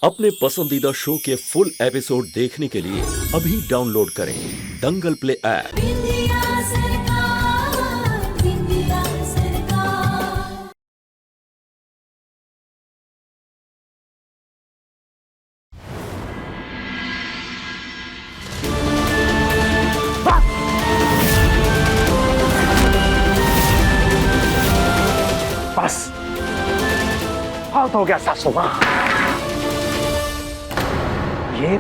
अपने पसंदीदा शो के फुल एपिसोड देखने के लिए अभी डाउनलोड करें दंगल प्ले ऐप। बस बहुत हो गया सासू मां। ये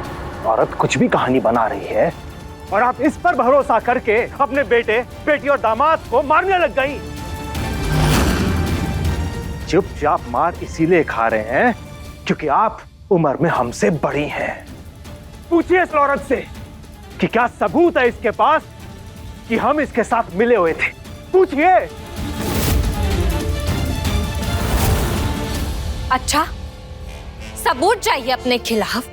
औरत कुछ भी कहानी बना रही है और आप इस पर भरोसा करके अपने बेटे, बेटी और दामाद को मारने लग गई। चुपचाप मार इसीलिए खा रहे हैं क्योंकि आप उम्र में हमसे बड़ी हैं। पूछिए इस औरत से कि क्या सबूत है इसके पास कि हम इसके साथ मिले हुए थे। पूछिए। अच्छा, सबूत चाहिए अपने खिलाफ?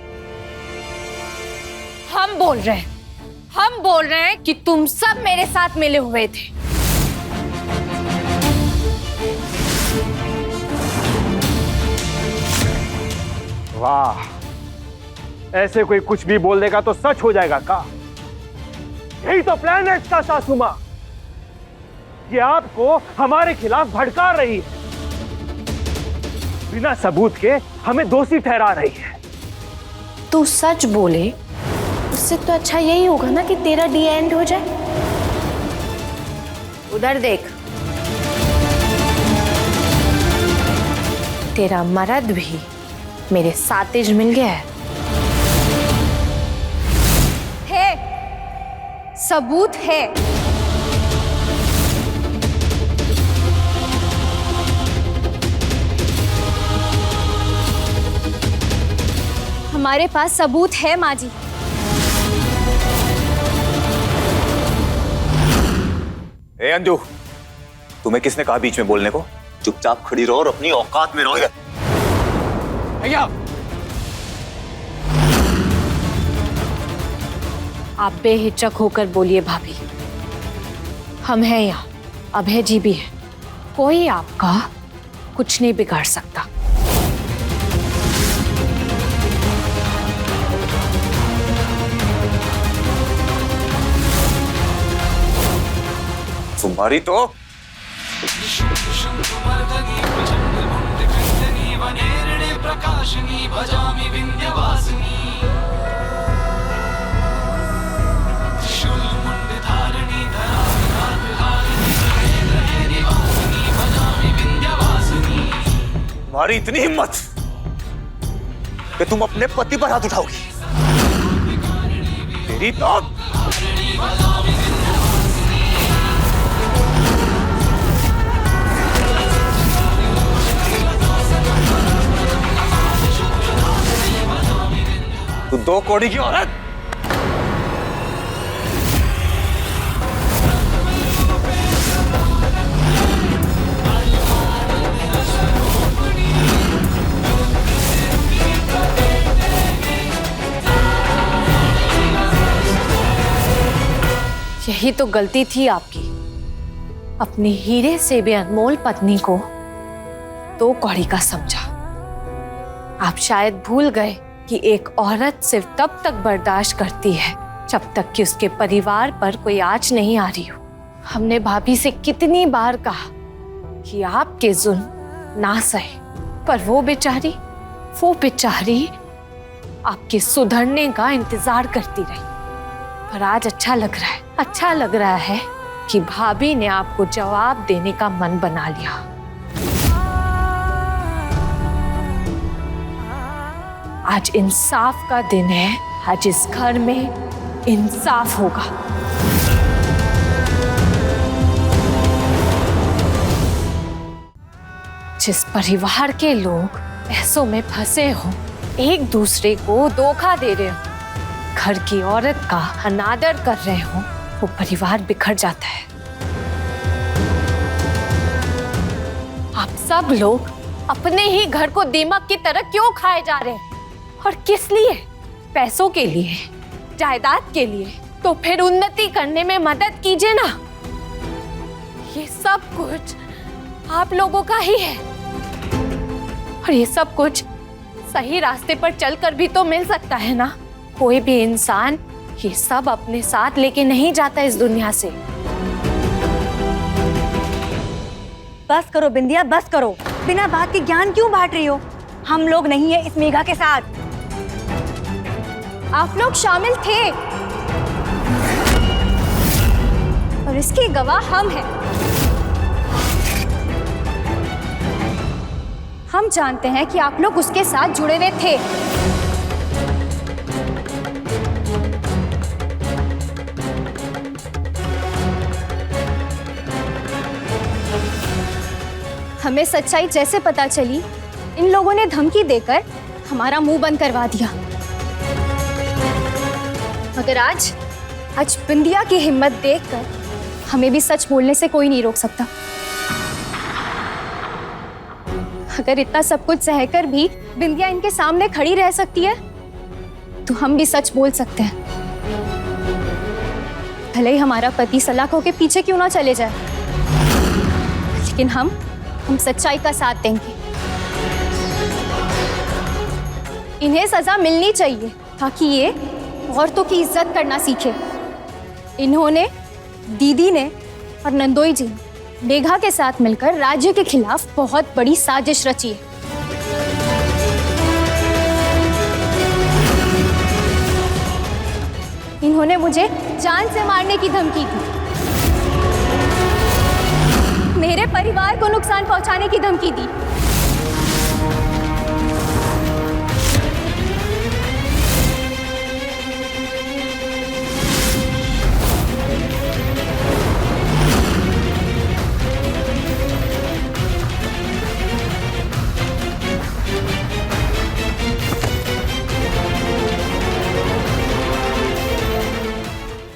हम बोल रहे हैं कि तुम सब मेरे साथ मिले हुए थे। वाह, ऐसे कोई कुछ भी बोल देगा तो सच हो जाएगा का? यही तो प्लान है इसका सासू मां। ये आपको हमारे खिलाफ भड़का रही है, बिना सबूत के हमें दोषी ठहरा रही है। तू सच बोले, उससे तो अच्छा यही होगा ना कि तेरा डी एंड हो जाए। उधर देख, तेरा मर्द भी मेरे सातिज मिल गया है। सबूत है। हमारे पास सबूत है माँ जी। ए अंजू, तुम्हें किसने कहा बीच में बोलने को? चुपचाप खड़ी रहो और अपनी औकात में रहो। भैया, आप बेहिचक होकर बोलिए भाभी। हम हैं यहाँ, अभय जी भी हैं। कोई आपका कुछ नहीं बिगाड़ सकता। तुम्हारी तो तुम्हारी इतनी हिम्मत कि तुम अपने पति पर हाथ उठाओगी। तेरी तो तू दो कौड़ी की औरत। यही तो गलती थी आपकी, अपनी हीरे से भी अनमोल पत्नी को दो कौड़ी का समझा। आप शायद भूल गए कि एक औरत सिर्फ तब तक बर्दाश्त करती है जब तक कि उसके परिवार पर कोई आंच नहीं आ रही हो। हमने भाभी से कितनी बार कहा कि आपके जुल्म ना सहे, पर वो बेचारी आपके सुधरने का इंतजार करती रही। पर आज अच्छा लग रहा है कि भाभी ने आपको जवाब देने का मन बना लिया। आज इंसाफ का दिन है। आज इस घर में इंसाफ होगा। जिस परिवार के लोग पैसों में फंसे हो, एक दूसरे को धोखा दे रहे हो, घर की औरत का अनादर कर रहे हो, वो परिवार बिखर जाता है। आप सब लोग अपने ही घर को दीमक की तरह क्यों खाए जा रहे हैं? और किस लिए? पैसों के लिए, जायदाद के लिए। तो फिर उन्नति करने में मदद कीजिए ना। ये सब कुछ आप लोगों का ही है और ये सब कुछ सही रास्ते पर चलकर भी तो मिल सकता है ना। कोई भी इंसान ये सब अपने साथ लेके नहीं जाता इस दुनिया से। बस करो बिंदिया, बस करो। बिना बात के ज्ञान क्यों बांट रही हो? हम लोग नहीं है इस मेघा के साथ। आप लोग शामिल थे और इसके गवाह हम हैं। हम जानते हैं कि आप लोग उसके साथ जुड़े हुए थे। हमें सच्चाई जैसे पता चली, इन लोगों ने धमकी देकर हमारा मुंह बंद करवा दिया। मगर आज बिंदिया की हिम्मत देखकर हमें भी सच बोलने से कोई नहीं रोक सकता। अगर इतना सब कुछ सहकर भी बिंदिया इनके सामने खड़ी रह सकती है, तो हम भी सच बोल सकते हैं। भले ही हमारा पति सलाखों के पीछे क्यों ना चले जाए, लेकिन हम सच्चाई का साथ देंगे। इन्हें सजा मिलनी चाहिए ताकि ये औरतों की इज्जत करना सीखे। इन्होंने, दीदी ने और नंदोई जी ने मेघा के साथ मिलकर राज्य के खिलाफ बहुत बड़ी साजिश रची है। इन्होंने मुझे जान से मारने की धमकी दी, मेरे परिवार को नुकसान पहुंचाने की धमकी दी।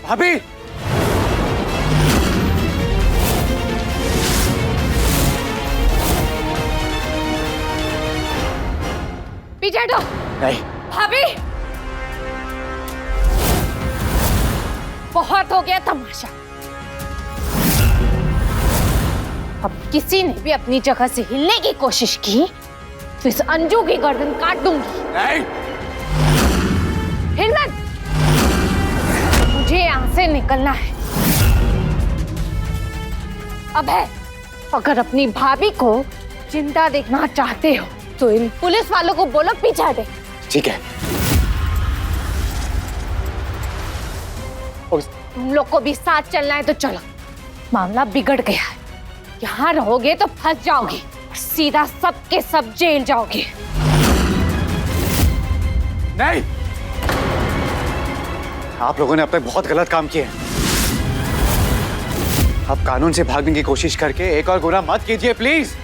भाभी, पीछे हटो। नहीं। भाभी, बहुत हो गया तमाशा। अब किसी ने भी अपनी जगह से हिलने की कोशिश की तो इस अंजू की गर्दन काट दूंगी। नहीं। हिम्मत, मुझे यहाँ से निकलना है। अभय, अगर अपनी भाभी को जिंदा देखना चाहते हो तो इन पुलिस वालों को बोलो पीछे हटे। ठीक है। तुम लोग को भी साथ चलना है तो चलो। मामला बिगड़ गया है, यहाँ रहोगे तो फंस जाओगे और सीधा सब के सब जेल जाओगे। नहीं, आप लोगों ने अब तक बहुत गलत काम किए। अब कानून से भागने की कोशिश करके एक और गुनाह मत कीजिए प्लीज।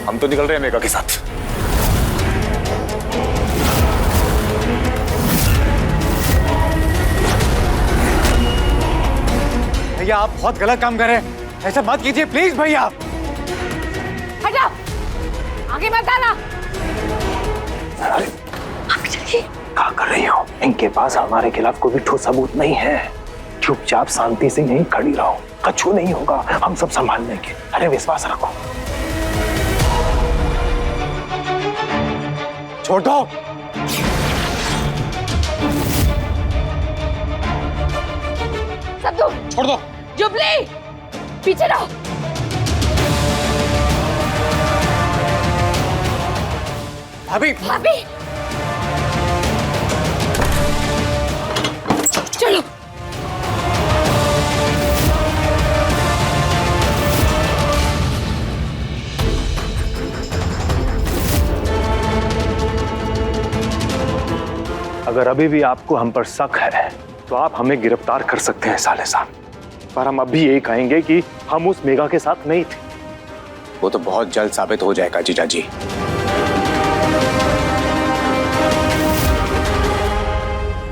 हम तो निकल रहे हैं मेघा के साथ। भैया, आप बहुत गलत काम कर रहे हैं, ऐसा मत कीजिए प्लीज भैया। हटाओ, आगे मत आना। अरे क्या कर रही हो? इनके पास हमारे खिलाफ कोई भी ठोस सबूत नहीं है। चुपचाप शांति से यहीं खड़ी रहो, कछु नहीं होगा, हम सब संभाल लेंगे। अरे विश्वास रखो। छोड़ दो। सब दो, छोड़ दो। जुबली, पीछे रहो। भाभी, भाभी, चलो। अगर अभी भी आपको हम पर शक है तो आप हमें गिरफ्तार कर सकते हैं साले साहब, पर हम अभी यही कहेंगे कि हम उस मेघा के साथ नहीं थे। वो तो बहुत जल्द साबित हो जाएगा जीजा जी।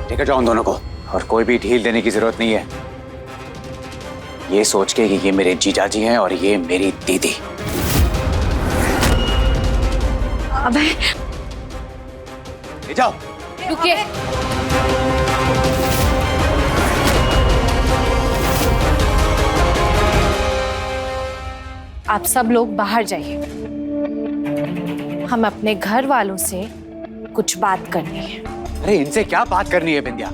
लेकर जाओ उन दोनों को, और कोई भी ढील देने की जरूरत नहीं है। ये सोच के कि ये मेरे जीजा जी हैं और ये मेरी दीदी। अबे, ले जाओ। रुकिए। आप सब लोग बाहर जाइए, हम अपने घर वालों से कुछ बात करनी है। अरे इनसे क्या बात करनी है बिंदिया?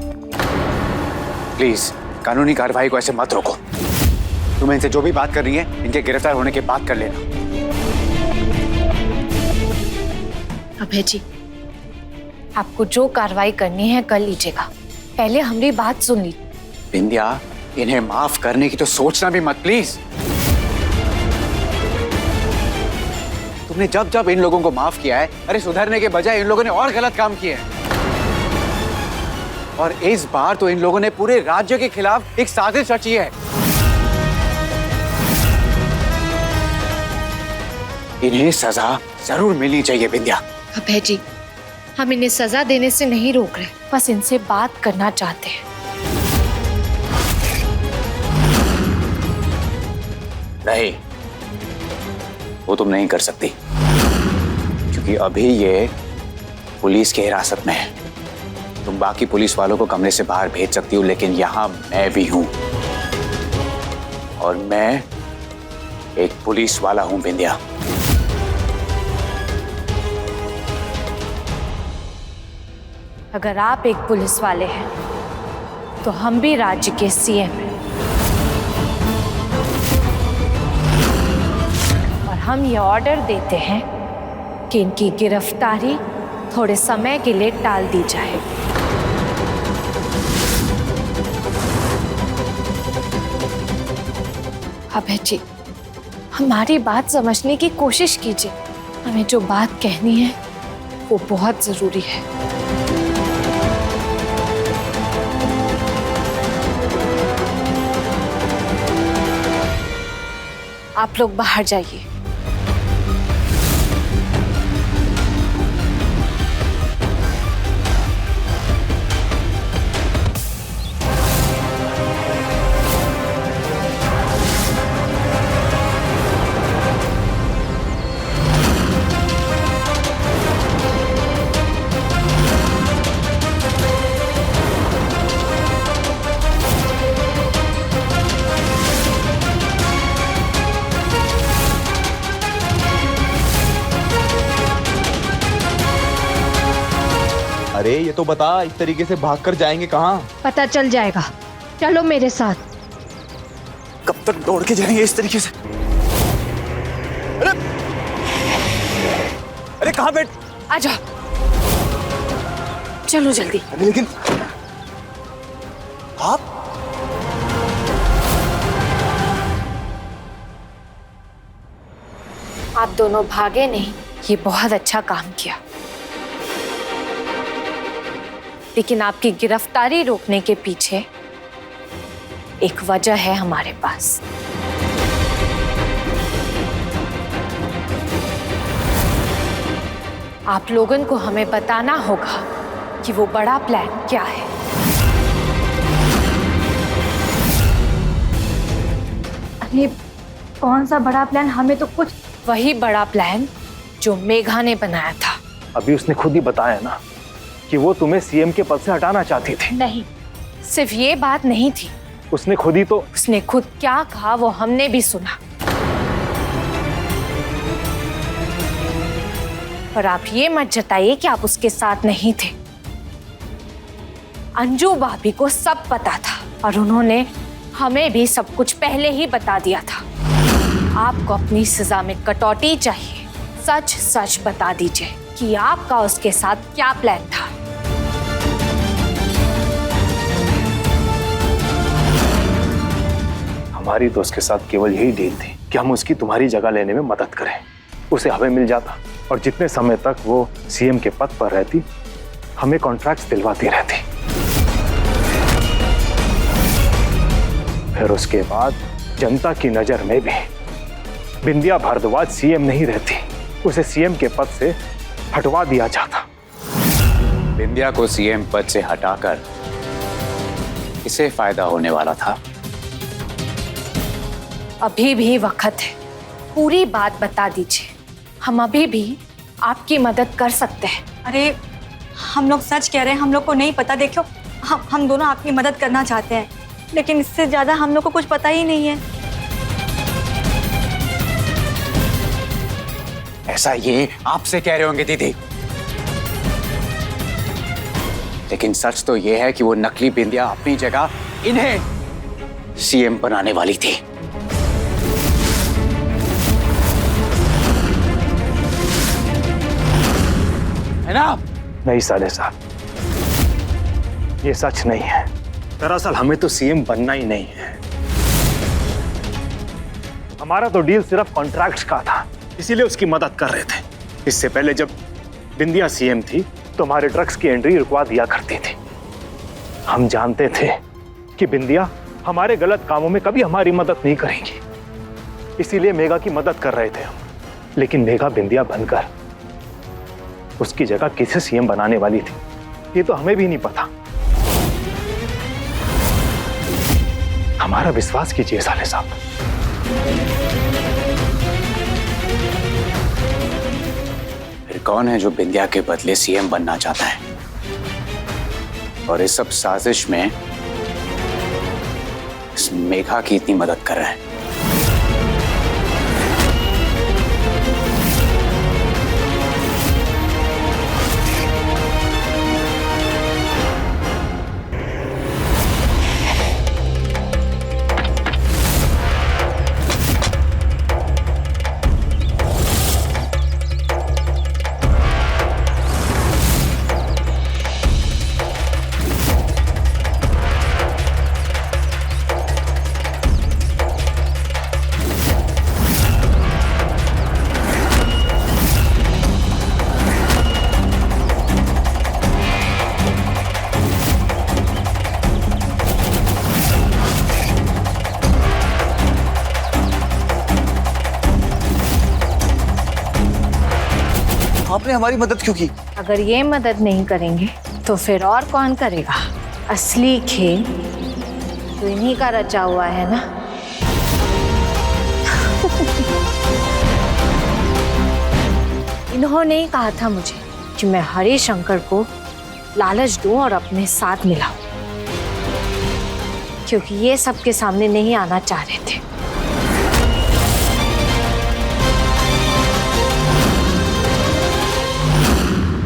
प्लीज कानूनी कार्रवाई को ऐसे मत रोको। तुम्हें इनसे जो भी बात करनी है इनके गिरफ्तार होने के बाद कर लेना। अभय जी, आपको जो कार्रवाई करनी है कर लीजिएगा, पहले हमारी बात सुन लीजिए। बिंदिया, इन्हें माफ करने की तो सोचना भी मत प्लीज। तुमने जब जब इन लोगों को माफ किया है, अरे सुधरने के बजाय इन लोगों ने और गलत काम किए हैं। और इस बार तो इन लोगों ने पूरे राज्य के खिलाफ एक साजिश रची है। इन्हें सजा जरूर मिलनी चाहिए बिंदिया। अभय जी, हम इन्हें सजा देने से नहीं रोक रहे, बस इनसे बात करना चाहते हैं। नहीं, वो तुम नहीं कर सकती, क्योंकि अभी ये पुलिस की हिरासत में है। तुम बाकी पुलिस वालों को कमरे से बाहर भेज सकती हो, लेकिन यहां मैं भी हूं और मैं एक पुलिस वाला हूं बिंदिया। अगर आप एक पुलिस वाले हैं तो हम भी राज्य के सीएम हैं और हम ये ऑर्डर देते हैं कि इनकी गिरफ्तारी थोड़े समय के लिए टाल दी जाए। अभय जी, हमारी बात समझने की कोशिश कीजिए। हमें जो बात कहनी है वो बहुत जरूरी है। आप लोग बाहर जाइए। अरे ये तो बता, इस तरीके से भागकर जाएंगे कहाँ? पता चल जाएगा, चलो मेरे साथ। कब तक दौड़ के जाएंगे इस तरीके से? अरे अरे कहाँ बैठ? आ जाओ, चलो जल्दी। अरे लेकिन आप दोनों भागे नहीं, ये बहुत अच्छा काम किया, लेकिन आपकी गिरफ्तारी रोकने के पीछे एक वजह है हमारे पास। आप लोगों को हमें बताना होगा कि वो बड़ा प्लान क्या है। अरे कौन सा बड़ा प्लान? हमें तो कुछ। वही बड़ा प्लान जो मेघा ने बनाया था। अभी उसने खुद ही बताया ना कि वो तुम्हें सीएम के पद से हटाना चाहती थी। नहीं, सिर्फ ये बात नहीं थी, उसने खुद ही तो। उसने खुद क्या कहा वो हमने भी सुना। पर आप ये मत जताइए कि आप उसके साथ नहीं थे। अंजू भाभी को सब पता था और उन्होंने हमें भी सब कुछ पहले ही बता दिया था। आपको अपनी सजा में कटौती चाहिए। सच सच बता दीजिए कि आपका उसके साथ क्या प्लान था। हमारी तो उसके साथ केवल यही डील थी कि हम उसकी तुम्हारी जगह लेने में मदद करें। उसे हमें मिल जाता और जितने समय तक वो सीएम के पद पर रहती हमें कॉन्ट्रैक्ट्स दिलवाती रहती। फिर उसके बाद जनता की नजर में भी बिंदिया भारद्वाज सीएम नहीं रहती, उसे सीएम के पद से हटवा दिया जाता। बिंदिया को सीएम पद से हटाकर किसे फायदा होने वाला था? अभी भी वक्त है, पूरी बात बता दीजिए। हम अभी भी आपकी मदद कर सकते हैं। अरे हम लोग सच कह रहे हैं, हम लोग को नहीं पता। देखो हम दोनों आपकी मदद करना चाहते हैं, लेकिन इससे ज्यादा हम लोग को कुछ पता ही नहीं है। ऐसा ये आपसे कह रहे होंगे दीदी, लेकिन सच तो ये है कि वो नकली बिंदिया अपनी जगह इन्हें सीएम बनाने वाली थी। है ना? नहीं साले साहब, ये सच नहीं है। दरअसल हमें तो सीएम बनना ही नहीं है। हमारा तो डील सिर्फ कॉन्ट्रैक्ट्स का था, इसीलिए उसकी मदद कर रहे थे। इससे पहले जब बिंदिया सीएम थी तो हमारे ड्रग्स की एंट्री रुकवा दिया करती थी। हम जानते थे कि बिंदिया हमारे गलत कामों में कभी हमारी मदद नहीं करेंगी, इसीलिए मेघा की मदद कर रहे थे हम। लेकिन मेघा बिंदिया बनकर उसकी जगह किसे सीएम बनाने वाली थी, ये तो हमें भी नहीं पता। हमारा विश्वास कीजिए साले साहब। फिर कौन है जो बिंदिया के बदले सीएम बनना चाहता है और इस सब साजिश में इस मेघा की इतनी मदद कर रहा है? आपने हमारी मदद क्यों की? अगर ये मदद नहीं करेंगे तो फिर और कौन करेगा? असली खेल तो इन्हीं का रचा हुआ है ना। इन्होंने ही कहा था मुझे कि मैं हरिशंकर को लालच दूं और अपने साथ मिलाऊं, क्योंकि ये सबके सामने नहीं आना चाह रहे थे।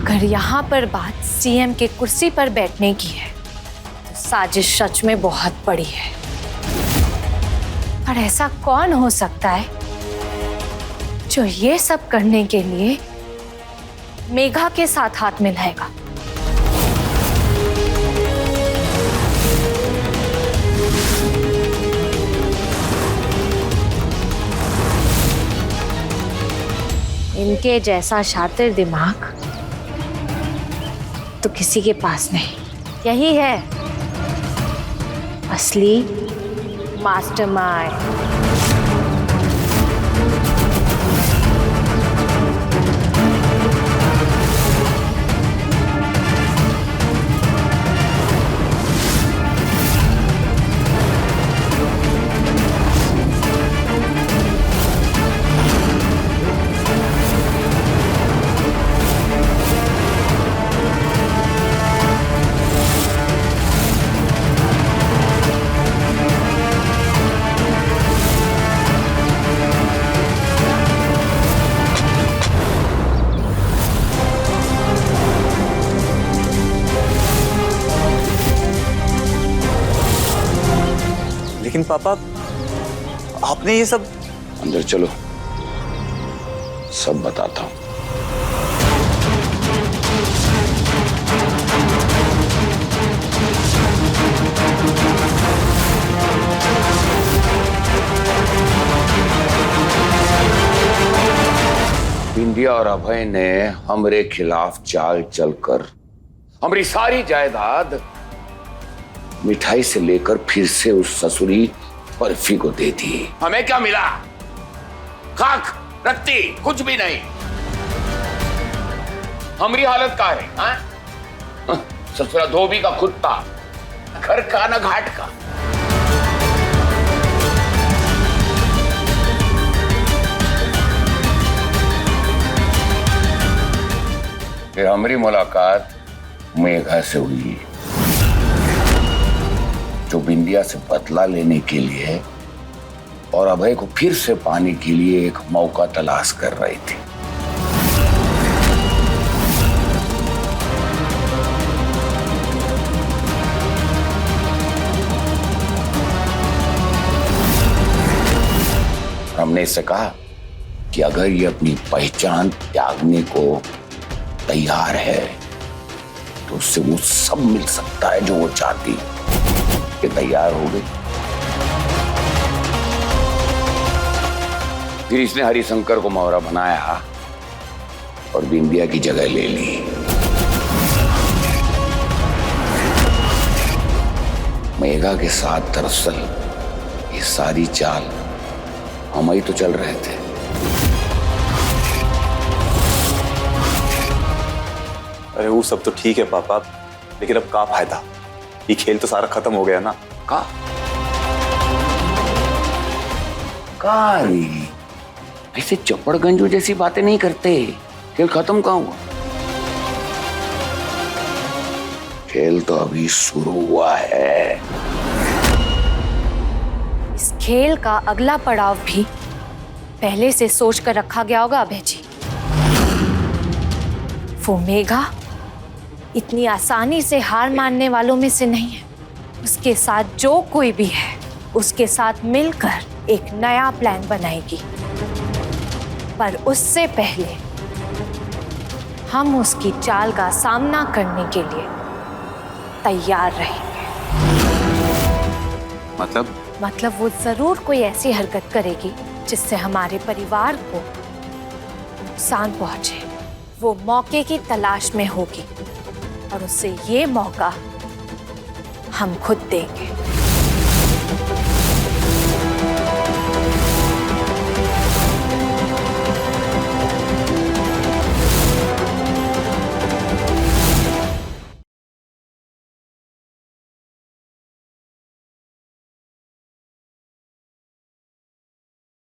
अगर यहाँ पर बात सीएम के कुर्सी पर बैठने की है तो साजिश सच में बहुत बड़ी है। और ऐसा कौन हो सकता है जो ये सब करने के लिए मेघा के साथ हाथ मिलाएगा? इनके जैसा शातिर दिमाग तो किसी के पास नहीं। यही है असली मास्टरमाइंड। लेकिन पापा, आपने ये सब... अंदर चलो, सब बताता हूं। बिंदिया और अभय ने हमरे खिलाफ चाल चलकर हमारी सारी जायदाद मिठाई से लेकर फिर से उस ससुरी बर्फी को दे दी। हमें क्या मिला? खाक रत्ती, कुछ भी नहीं। हमारी हालत का है हाँ? ससुरा धोबी का कुत्ता, घर का ना घाट का। फिर हमारी मुलाकात मेघा से हुई, जो बिंदिया से बदला लेने के लिए और अभय को फिर से पाने के लिए एक मौका तलाश कर रही थी। हमने इससे कहा कि अगर ये अपनी पहचान त्यागने को तैयार है तो उससे वो सब मिल सकता है जो वो चाहती। ये तैयार हो गई। फिर इसने हरिशंकर को मोहरा बनाया और बिंदिया की जगह ले ली। मेघा के साथ दरअसल ये सारी चाल हम ही तो चल रहे थे। अरे वो सब तो ठीक है पापा, लेकिन अब का फायदा? ये खेल तो सारा खत्म हो गया ना। का ऐसे चपड़गंजू जैसी बातें नहीं करते। खेल खत्म कहाँ हुआ? खेल तो अभी शुरू हुआ है। इस खेल का अगला पड़ाव भी पहले से सोच कर रखा गया होगा अभय जी। वो मेघा इतनी आसानी से हार मानने वालों में से नहीं है। उसके साथ जो कोई भी है उसके साथ मिलकर एक नया प्लान बनाएगी, पर उससे पहले हम उसकी चाल का सामना करने के लिए तैयार रहेंगे। मतलब वो जरूर कोई ऐसी हरकत करेगी जिससे हमारे परिवार को नुकसान पहुंचे। वो मौके की तलाश में होगी और उससे ये मौका हम खुद देंगे।